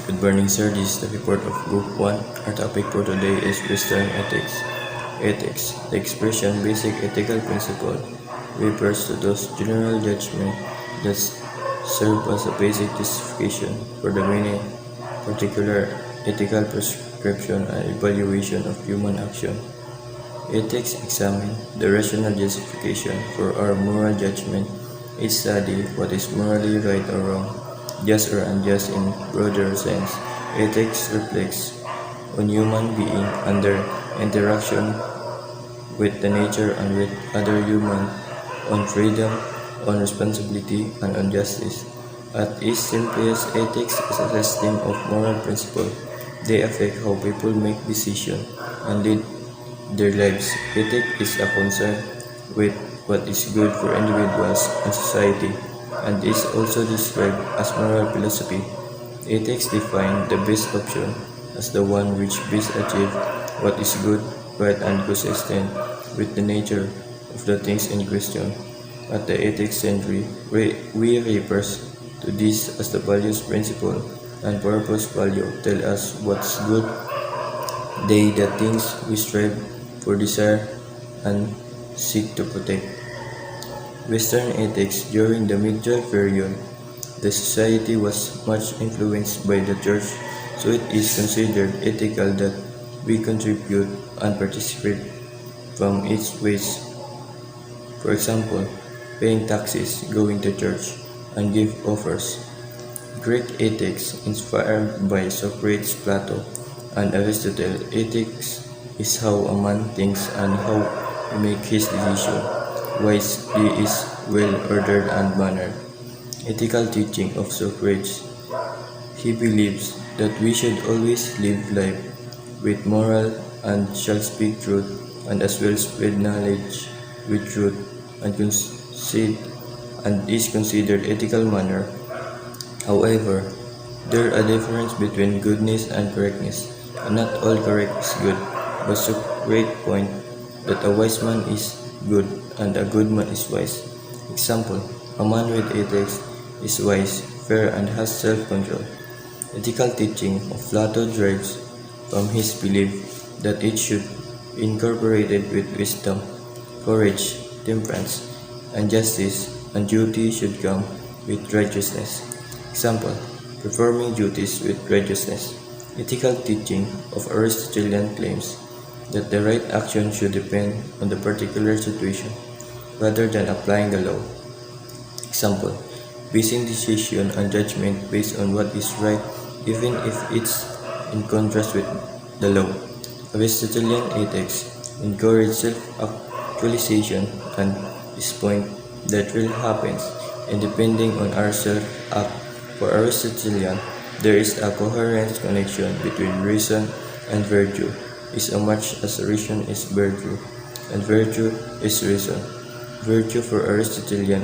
Good morning, sir. This is the report of Group 1. Our topic for today is Western ethics. Ethics, the expression basic ethical principle, refers to those general judgments that serve as a basic justification for the many particular ethical prescription and evaluation of human action. Ethics examine the rational justification for our moral judgment. It studies what is morally right or wrong, just or unjust in broader sense. Ethics reflects on human being and their interaction with the nature and with other humans, on freedom, on responsibility, and on justice. At its simplest, ethics is a system of moral principles. They affect how people make decisions and lead their lives. Ethics is a concern with what is good for individuals and society, and is also described as moral philosophy. Ethics define the best option as the one which best achieves what is good, right, and consistent with the nature of the things in question. At the ethics century, we refers to this as the values principle and purpose value tell us what's good. They the things we strive for, desire, and seek to protect. Western ethics during the medieval period, the society was much influenced by the church, so it is considered ethical that we contribute and participate from its ways. For example, paying taxes, going to church, and give offers. Greek ethics, inspired by Socrates, Plato, and Aristotle, ethics is how a man thinks and how he makes his decision. Wise he is well ordered and mannered. Ethical teaching of Socrates. He believes that we should always live life with moral and shall speak truth, and as well spread knowledge with truth, and is considered ethical manner. However, there are a difference between goodness and correctness, and not all correct is good. But Socrates point that a wise man is good and a good man is wise. Example, a man with ethics is wise, fair, and has self-control. Ethical teaching of Plato derives from his belief that it should be incorporated with wisdom, courage, temperance, and justice, and duty should come with righteousness. Example, performing duties with righteousness. Ethical teaching of Aristotelian claims that the right action should depend on the particular situation rather than applying the law. Example, basing decision and judgment based on what is right even if it's in contrast with the law. Aristotelian ethics encourage self-actualization and this point that will happens and depending on our self-act. For Aristotelian, there is a coherent connection between reason and virtue, is as much as reason is virtue, and virtue is reason. Virtue for Aristotelian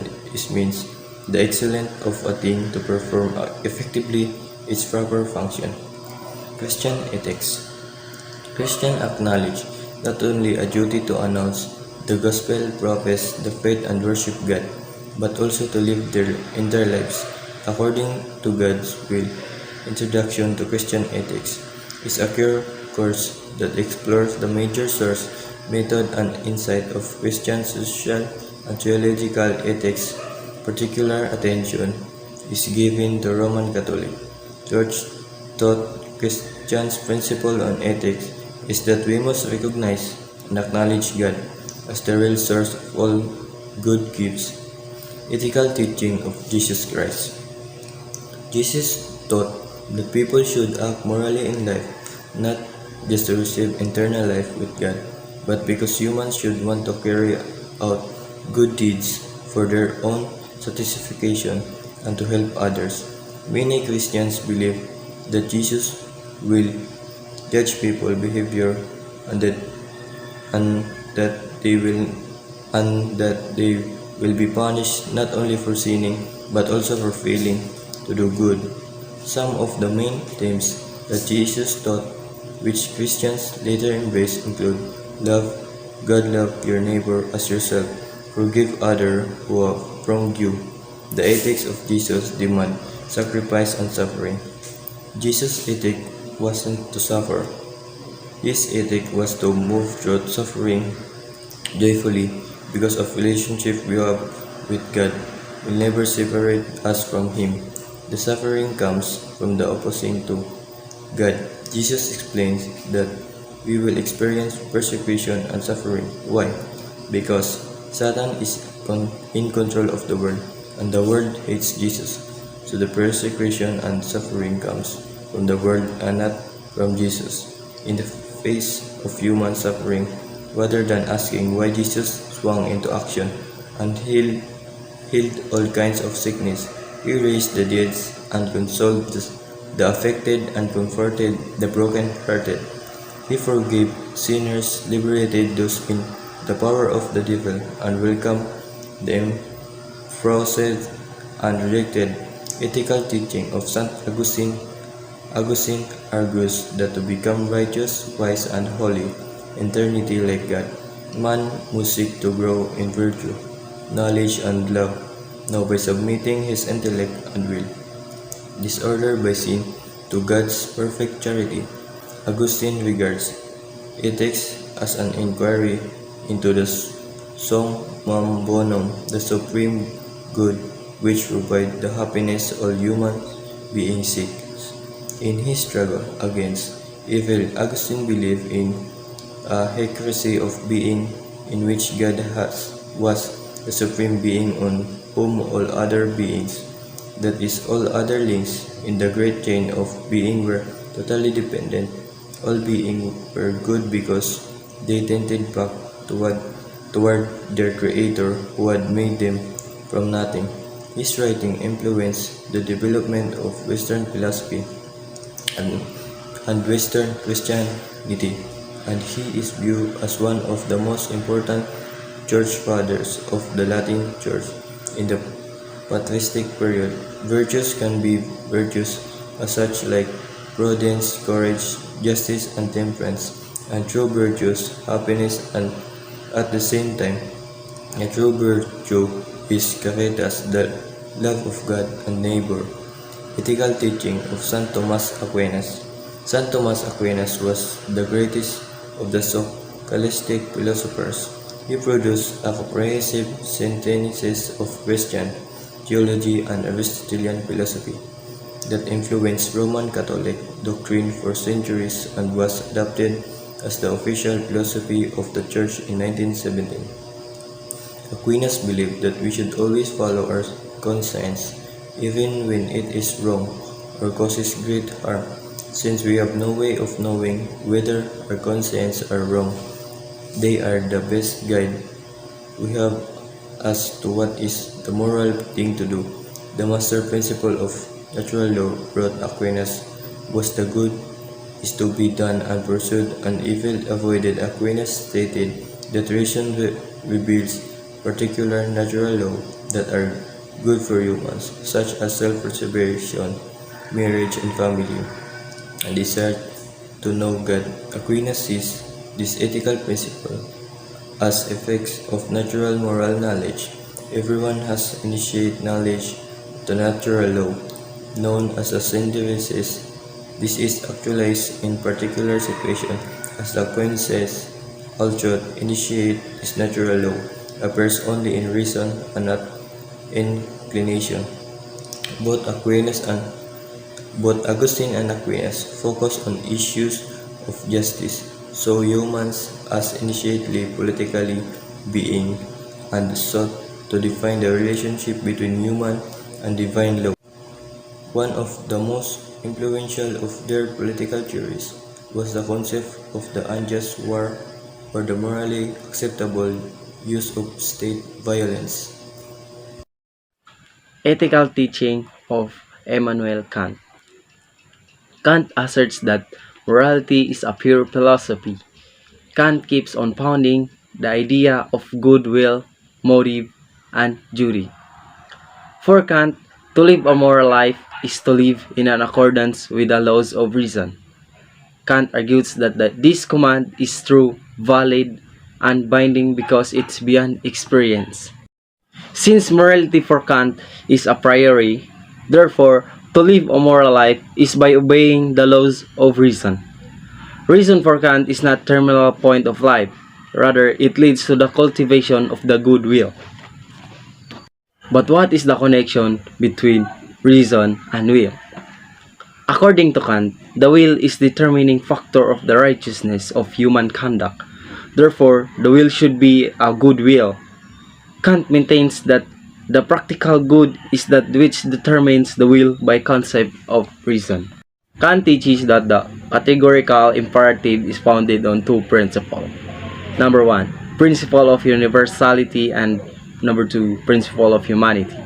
means the excellence of a thing to perform effectively its proper function. Christian ethics. Christians acknowledge not only a duty to announce the gospel, profess the faith, and worship God, but also to live in their lives according to God's will. Introduction to Christian ethics is a course that explores the major source, method, and insight of Christian social and theological ethics. Particular attention is given to Roman Catholic Church taught Christians' principle on ethics is that we must recognize and acknowledge God as the real source of all good gifts. Ethical teaching of Jesus Christ. Jesus taught that people should act morally in life, not just to receive eternal life with God, but because humans should want to carry out good deeds for their own satisfaction and to help others. Many Christians believe that Jesus will judge people's behavior and that they will be punished not only for sinning but also for failing to do good. Some of the main themes that Jesus taught, which Christians later embrace, include love God, love your neighbor as yourself, forgive others who have wronged you. The ethics of Jesus demand sacrifice and suffering. Jesus' ethic wasn't to suffer. His ethic was to move through suffering joyfully because of relationship we have with God will never separate us from Him. The suffering comes from the opposing to God. Jesus explains that we will experience persecution and suffering. Why? Because Satan is in control of the world and the world hates Jesus. So the persecution and suffering comes from the world and not from Jesus. In the face of human suffering, rather than asking why Jesus swung into action and healed all kinds of sickness, he raised the dead and consoled the affected and comforted the broken-hearted. He forgave sinners, liberated those in the power of the devil, and welcomed the imprisoned and rejected. Ethical teaching of Saint Augustine argues that to become righteous, wise, and holy, eternity like God, man must seek to grow in virtue, knowledge, and love, now by submitting his intellect and will, disorder by sin, to God's perfect charity. Augustine regards ethics as an inquiry into the summum bonum, the supreme good which provides the happiness all human beings seek. In his struggle against evil, Augustine believed in a heresy of being in which God was the supreme being on whom all other beings, that is, all other links in the great chain of being were totally dependent. All beings were good because they tended back toward their Creator who had made them from nothing. His writing influenced the development of Western philosophy and, and Western Christianity, and he is viewed as one of the most important church fathers of the Latin Church. In the patristic period, virtues can be virtues as such like prudence, courage, justice, and temperance, and true virtues, happiness, and at the same time, a true virtue is caritas, the love of God and neighbor. Ethical teaching of Saint Thomas Aquinas. Saint Thomas Aquinas was the greatest of the scholastic philosophers. He produced a comprehensive synthesis of Christian theology and Aristotelian philosophy that influenced Roman Catholic doctrine for centuries and was adopted as the official philosophy of the Church in 1917. Aquinas believed that we should always follow our conscience, even when it is wrong or causes great harm, since we have no way of knowing whether our conscience are wrong. They are the best guide we have as to what is the moral thing to do. The master principle of natural law, wrote Aquinas, was the good is to be done and pursued and evil avoided. Aquinas stated that reason reveals particular natural law that are good for humans, such as self-preservation, marriage, and family, and desire to know God. Aquinas sees this ethical principle as effects of natural moral knowledge. Everyone has initiate knowledge of the natural law, known as a synthesis. This is actualized in particular situation, as Aquinas says, all truth initiate is natural law, appears only in reason and not inclination. Both Augustine and Aquinas focus on issues of justice, so humans as initiately politically being and sought to define the relationship between human and divine law. One of the most influential of their political theories was the concept of the unjust war or the morally acceptable use of state violence. Ethical teaching of Immanuel Kant. Kant asserts that morality is a pure philosophy. Kant keeps on pounding the idea of goodwill, motive, and duty. For Kant, to live a moral life is to live in an accordance with the laws of reason. Kant argues that this command is true, valid, and binding because it's beyond experience. Since morality for Kant is a priori, therefore, To live a moral life is by obeying the laws of reason. Reason for Kant is not terminal point of life, rather it leads to the cultivation of the good will. But what is the connection between reason and will? According to Kant, the will is determining factor of the righteousness of human conduct. Therefore, the will should be a good will. Kant maintains that the practical good is that which determines the will by concept of reason. Kant teaches that the categorical imperative is founded on two principles. Number one, principle of universality, and number two, principle of humanity.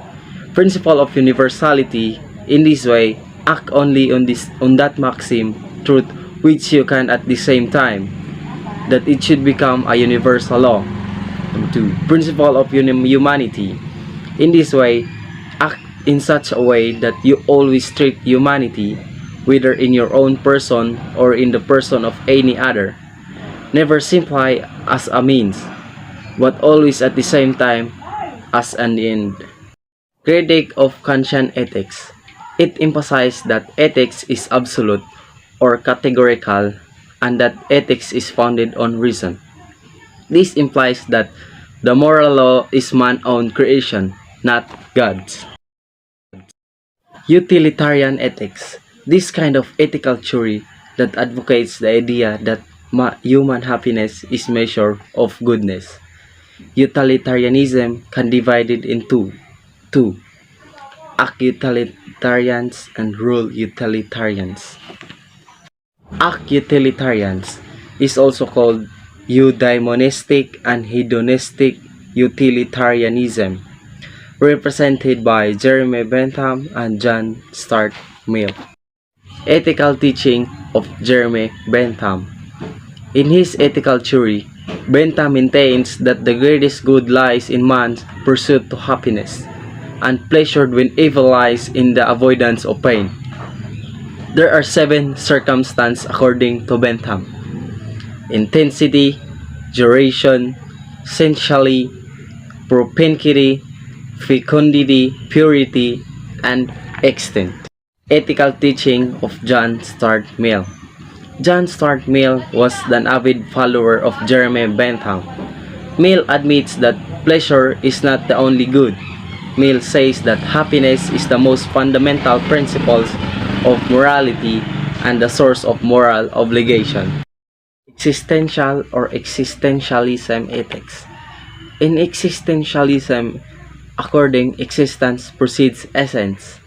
Principle of universality, in this way, act only on that maxim truth which you can at the same time that it should become a universal law. Number two, principle of humanity. In this way, act in such a way that you always treat humanity, whether in your own person or in the person of any other, never simply as a means, but always at the same time as an end. Critique of Kantian ethics. It emphasizes that ethics is absolute or categorical and that ethics is founded on reason. This implies that the moral law is man's own creation, not God's. Utilitarian ethics. This kind of ethical theory that advocates the idea that human happiness is measure of goodness. Utilitarianism can divide it into two: act utilitarians and rule utilitarians. Act utilitarians is also called eudaimonistic and hedonistic utilitarianism, represented by Jeremy Bentham and John Stuart Mill. Ethical teaching of Jeremy Bentham. In his ethical theory, Bentham maintains that the greatest good lies in man's pursuit to happiness, and pleasure when evil lies in the avoidance of pain. There are seven circumstances according to Bentham: intensity, duration, essentially, propinquity, fecundity, purity, and extent. Ethical teaching of John Stuart Mill. John Stuart Mill was an avid follower of Jeremy Bentham. Mill admits that pleasure is not the only good. Mill says that happiness is the most fundamental principles of morality and the source of moral obligation. Existential or existentialism ethics. In existentialism, according existence precedes essence.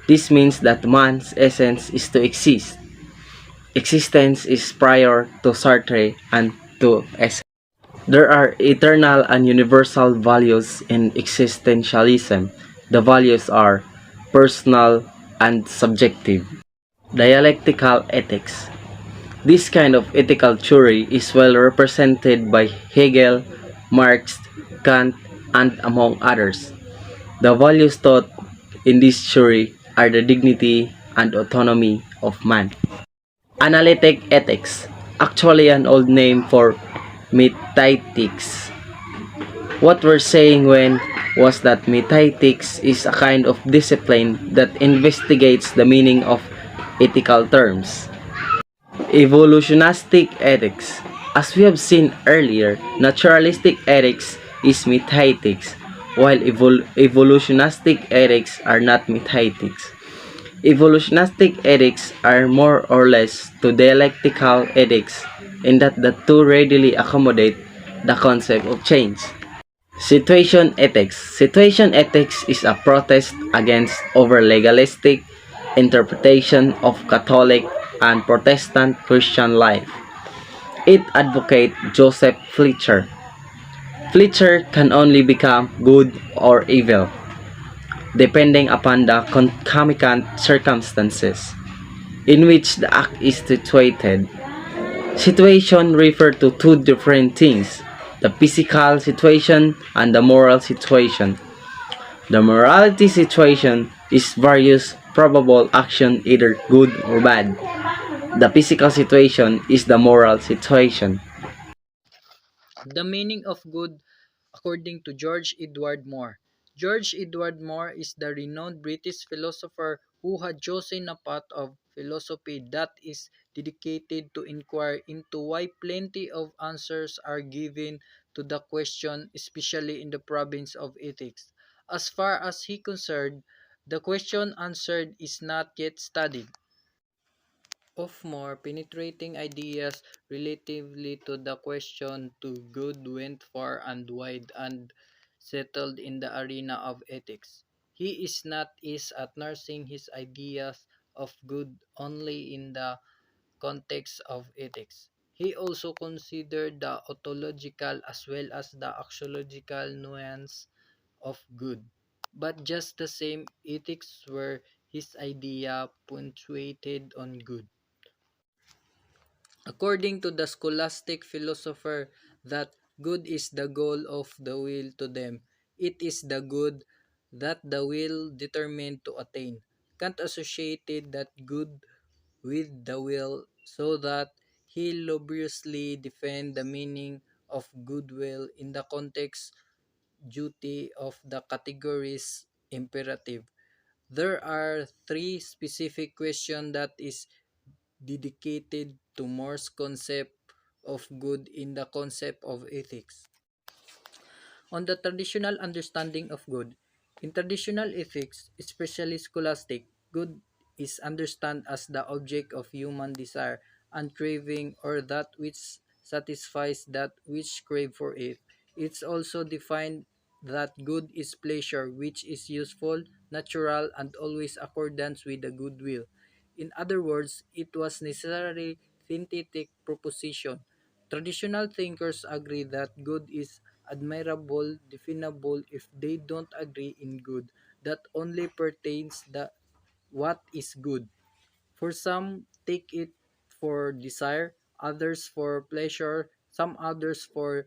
This means that man's essence is to exist. Existence is prior to Sartre and to essence. There are eternal and universal values in existentialism. The values are personal and subjective. Dialectical ethics. This kind of ethical theory is well represented by Hegel, Marx, Kant, and among others. The values taught in this theory are the dignity and autonomy of man. Analytic ethics, actually an old name for metaphysics. What we're saying when was that metaphysics is a kind of discipline that investigates the meaning of ethical terms. Evolutionistic ethics. As we have seen earlier, naturalistic ethics is metaphysics, while evolutionistic ethics are not metaphysics. Evolutionistic ethics are more or less to dialectical ethics in that the two readily accommodate the concept of change. Situation ethics. Situation ethics is a protest against over-legalistic interpretation of Catholic and Protestant Christian life. It advocates Joseph Fletcher. Fletcher can only become good or evil, depending upon the concomitant circumstances in which the act is situated. Situation refer to two different things: the physical situation and the moral situation. The morality situation is various probable action, either good or bad. The physical situation is the moral situation. The meaning of good according to George Edward Moore. George Edward Moore is the renowned British philosopher who had chosen a path of philosophy that is dedicated to inquire into why plenty of answers are given to the question, especially in the province of ethics. As far as he concerned, the question answered is not yet studied. Of more penetrating ideas relatively to the question to good went far and wide and settled in the arena of ethics. He is not easy at nursing his ideas of good only in the context of ethics. He also considered the ontological as well as the axiological nuance of good. But just the same, ethics were his idea punctuated on good. According to the scholastic philosopher that good is the goal of the will to them, it is the good that the will determined to attain. Kant associated that good with the will so that he laboriously defend the meaning of goodwill in the context duty of the categories imperative. There are three specific questions that is dedicated to Moore's concept of good in the concept of ethics. On the traditional understanding of good, in traditional ethics, especially scholastic, good is understood as the object of human desire and craving or that which satisfies that which crave for it. It's also defined that good is pleasure which is useful, natural, and always accordance with the good will. In other words, it was necessarily synthetic proposition. Traditional thinkers agree that good is admirable, definable if they don't agree in good that only pertains the what is good. For some take it for desire, others for pleasure, some others for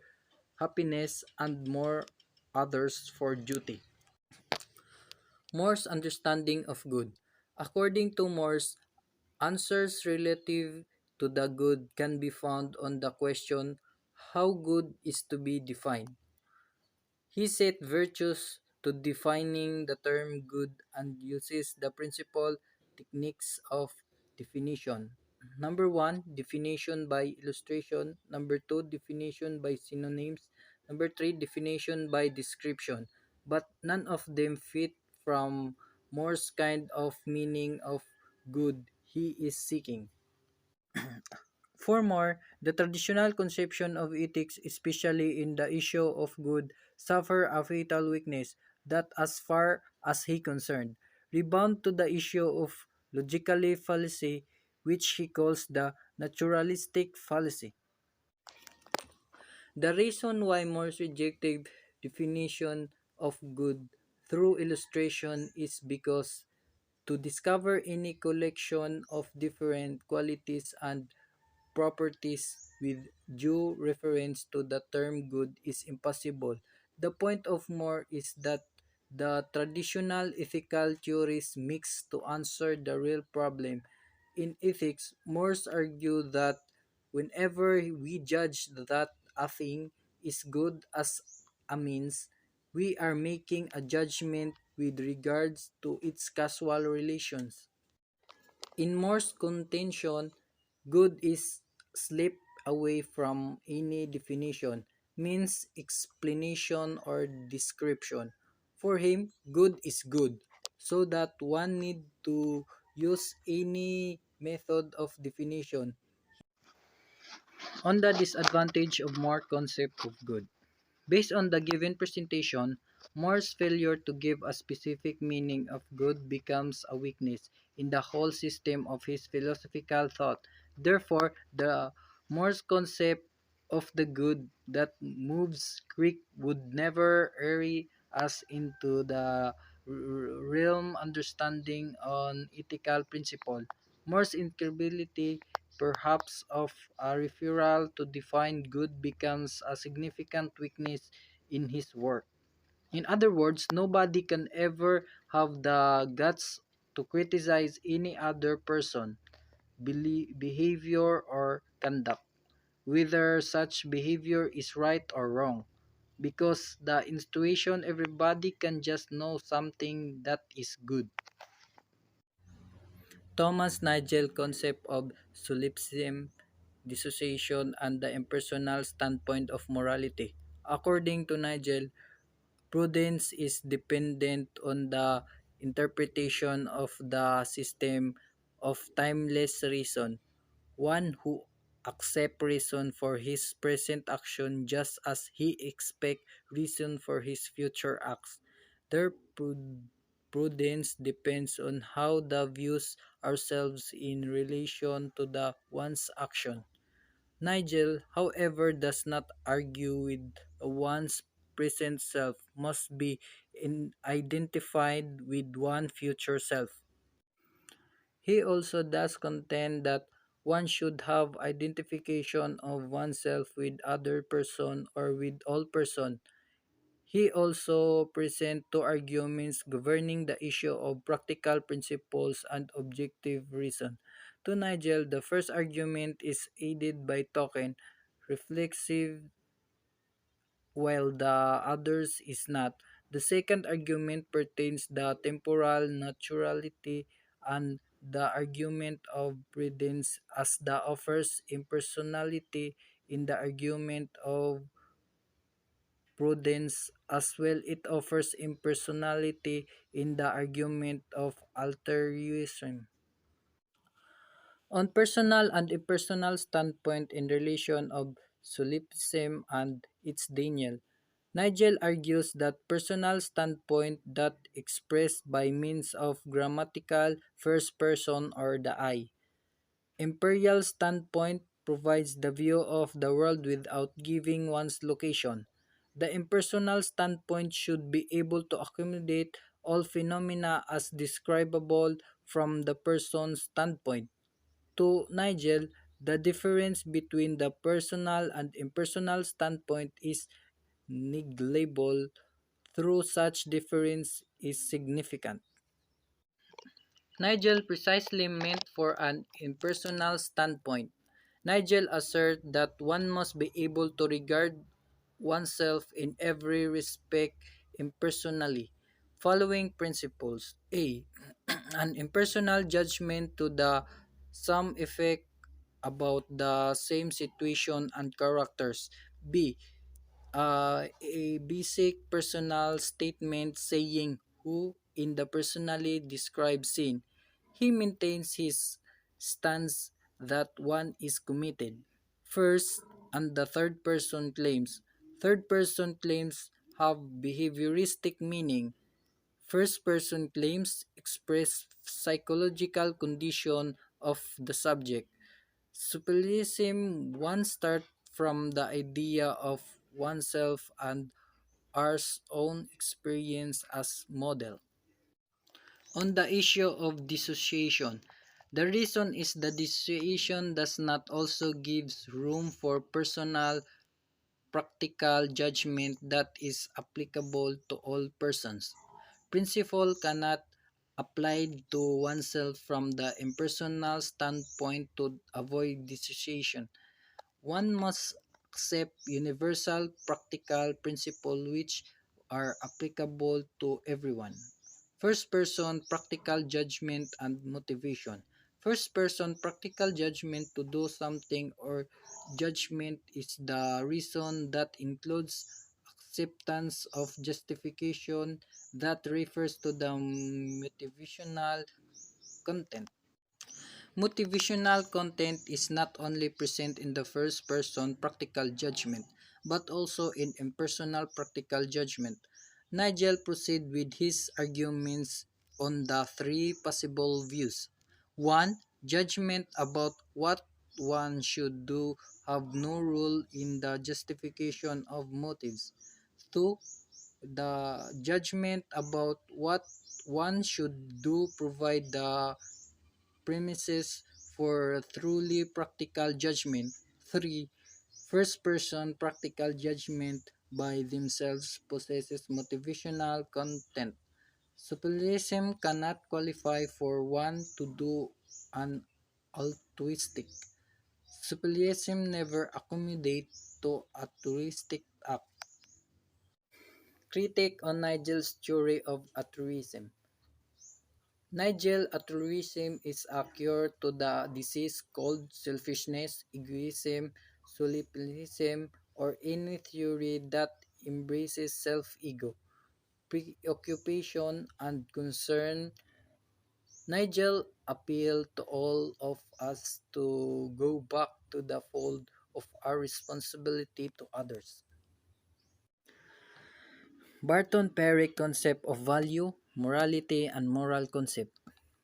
happiness, and more others for duty. Moore's understanding of good. According to Moore's, answers relative to the good can be found on the question how good is to be defined. He set virtues to defining the term good and uses the principal techniques of definition. Number one, definition by illustration. Number two, definition by synonyms. Number three, definition by description. But none of them fit from Moore's kind of meaning of good he is seeking. Furthermore, the traditional conception of ethics, especially in the issue of good, suffer a fatal weakness that as far as he concerned, rebound to the issue of logically fallacy, which he calls the naturalistic fallacy. The reason why Morse rejected definition of good through illustration is because to discover any collection of different qualities and properties with due reference to the term good is impossible. The point of more is that the traditional ethical theories mix to answer the real problem. In ethics, Morse argued that whenever we judge that a thing is good as a means, we are making a judgment with regards to its causal relations. In Moore's contention, good is slipped away from any definition, means explanation or description. For him, good is good, so that one need to use any method of definition on the disadvantage of more concept of good. Based on the given presentation, Moore's failure to give a specific meaning of good becomes a weakness in the whole system of his philosophical thought. Therefore, the Moore's concept of the good that moves Greek would never carry us into the realm understanding on ethical principle. Moore's incapability perhaps of a referral to define good becomes a significant weakness in his work. In other words, nobody can ever have the guts to criticize any other person, behavior, or conduct, whether such behavior is right or wrong. Because the intuition everybody can just know something that is good. Thomas Nigel concept of solipsism, dissociation, and the impersonal standpoint of morality. According to Nigel, prudence is dependent on the interpretation of the system of timeless reason, one who accepts reason for his present action just as he expects reason for his future acts. Their prudence depends on how the views ourselves in relation to the one's action. Nigel, however, does not argue with one's present self must be identified with one future self. He also does contend that one should have identification of oneself with other person or with all person. He also presents two arguments governing the issue of practical principles and objective reason. To Nigel, the first argument is aided by token, reflexive, while the others is not. The second argument pertains the temporal naturality and the argument of prudence as the offers impersonality in the argument of prudence as well it offers impersonality in the argument of altruism. On personal and impersonal standpoint in relation of solipsism and its Daniel, Nigel argues that personal standpoint that expressed by means of grammatical first person or the I. Imperial standpoint provides the view of the world without giving one's location. The impersonal standpoint should be able to accommodate all phenomena as describable from the person's standpoint. To Nigel, the difference between the personal and impersonal standpoint is negligible, through such difference is significant. Nigel precisely meant for an impersonal standpoint. Nigel asserts that one must be able to regard oneself in every respect impersonally. Following principles: A. An impersonal judgment to the some effect about the same situation and characters. B. A basic personal statement saying who in the personally described scene. He maintains his stance that one is committed. First and the third person claims. Third person claims have behavioristic meaning. First person claims express psychological condition of the subject. Superiorism one start from the idea of oneself and our own experience as model. On the issue of dissociation, the reason is that dissociation does not also gives room for personal practical judgment that is applicable to all persons. Principle cannot applied to oneself from the impersonal standpoint to avoid dissociation. One must accept universal practical principles which are applicable to everyone. First person practical judgment and motivation. First person practical judgment to do something or judgment is the reason that includes acceptance of justification that refers to the motivational content. Motivational content is not only present in the first person practical judgment, but also in impersonal practical judgment. Nigel proceeds with his arguments on the three possible views. 1. Judgment about what one should do have no role in the justification of motives. 2. The judgment about what one should do provide the premises for truly practical judgment. 3. First person practical judgment by themselves possesses motivational content. Superiorism cannot qualify for one to do an altruistic. Superiorism never accommodates to altruistic act. Critique on Nigel's theory of altruism. Nigel altruism is a cure to the disease called selfishness, egoism, solipsism, or any theory that embraces self-ego, preoccupation, and concern. Nigel appealed to all of us to go back to the fold of our responsibility to others. Barton Perry concept of value, morality, and moral concept.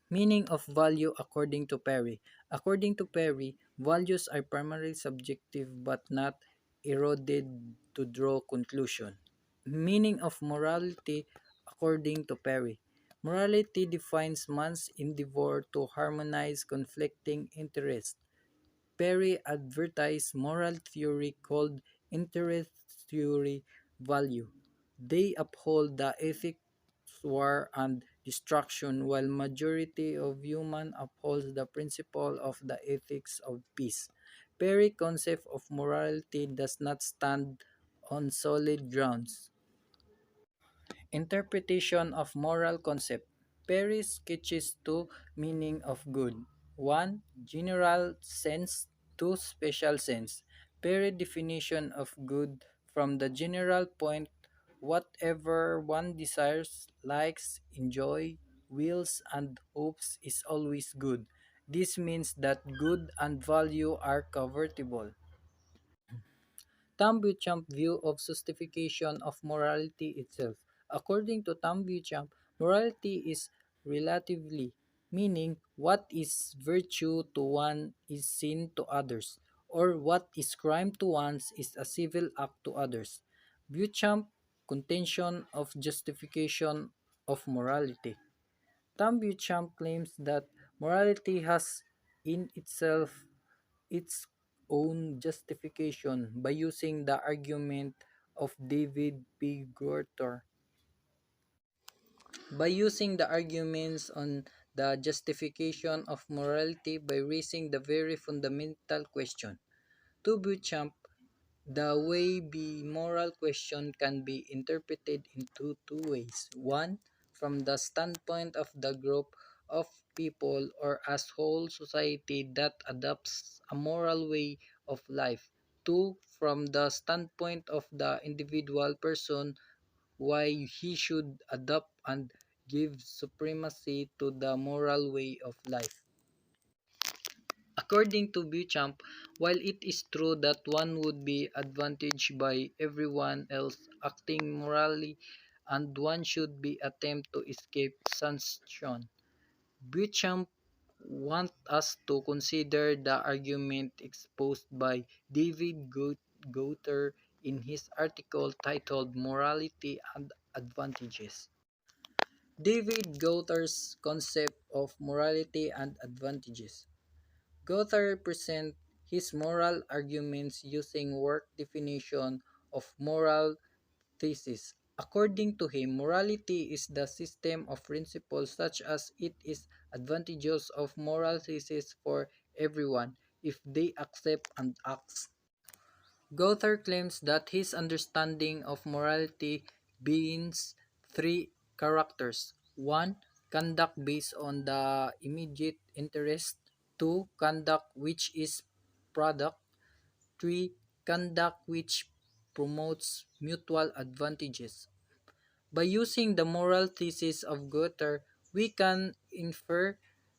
Meaning of value according to Perry. According to Perry, values are primarily subjective but not eroded to draw conclusion. Meaning of morality according to Perry. Morality defines man's endeavor to harmonize conflicting interests. Perry advertised moral theory called interest theory value. They uphold the ethics war and destruction while majority of human upholds the principle of the ethics of peace. Perry concept of morality does not stand on solid grounds. Interpretation of moral concept. Perry sketches two meaning of good. 1. General sense. 2. Special sense. Perry definition of good from the general point whatever one desires, likes, enjoy, wills, and hopes is always good. This means that good and value are convertible. Tom Beauchamp's view of justification of morality itself. According to Tom Beauchamp, morality is relatively, meaning what is virtue to one is sin to others, or what is crime to one is a civil act to others. Beauchamp contention of justification of morality. Tom Beauchamp claims that morality has in itself its own justification by using the argument of David P. Gorter. By using the arguments on the justification of morality by raising the very fundamental question. To Beauchamp, the way the moral question can be interpreted in two ways. One, from the standpoint of the group of people or as whole society that adopts a moral way of life. Two, from the standpoint of the individual person, why he should adopt and give supremacy to the moral way of life. According to Beauchamp, while it is true that one would be advantaged by everyone else acting morally and one should be attempt to escape sanction, Beauchamp wants us to consider the argument exposed by David Gauter in his article titled Morality and Advantages. David Gauter's concept of morality and advantages. Goethe presents his moral arguments using work definition of moral thesis. According to him, morality is the system of principles such as it is advantageous of moral thesis for everyone if they accept and act. Goethe claims that his understanding of morality begins three characters. 1. Conduct based on the immediate interest. 2. Conduct which is product. 3. Conduct which promotes mutual advantages. By using the moral thesis of Goethe, we can infer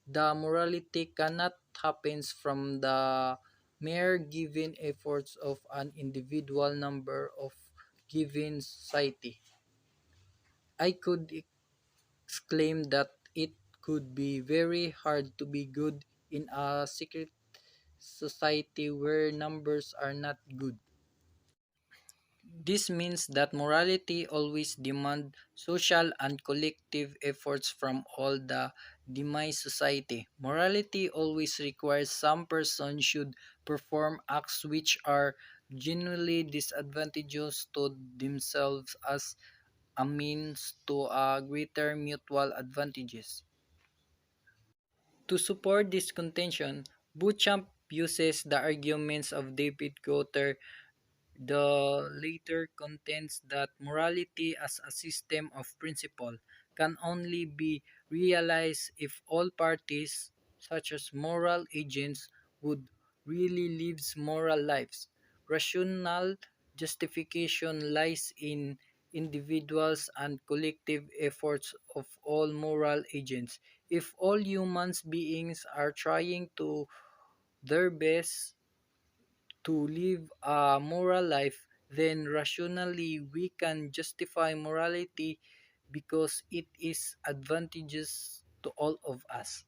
the morality cannot happen from the mere given efforts of an individual number of given society. I could exclaim that it could be very hard to be good in a secret society where numbers are not good. This means that morality always demands social and collective efforts from all the demise society. Morality always requires some person should perform acts which are genuinely disadvantageous to themselves as a means to a greater mutual advantages. To support this contention, Beauchamp uses the arguments of David Goethe. The latter contends that morality as a system of principle can only be realize if all parties, such as moral agents, would really live moral lives. Rational justification lies in individuals and collective efforts of all moral agents. If all humans beings are trying to their best to live a moral life, then rationally we can justify morality because it is advantageous to all of us.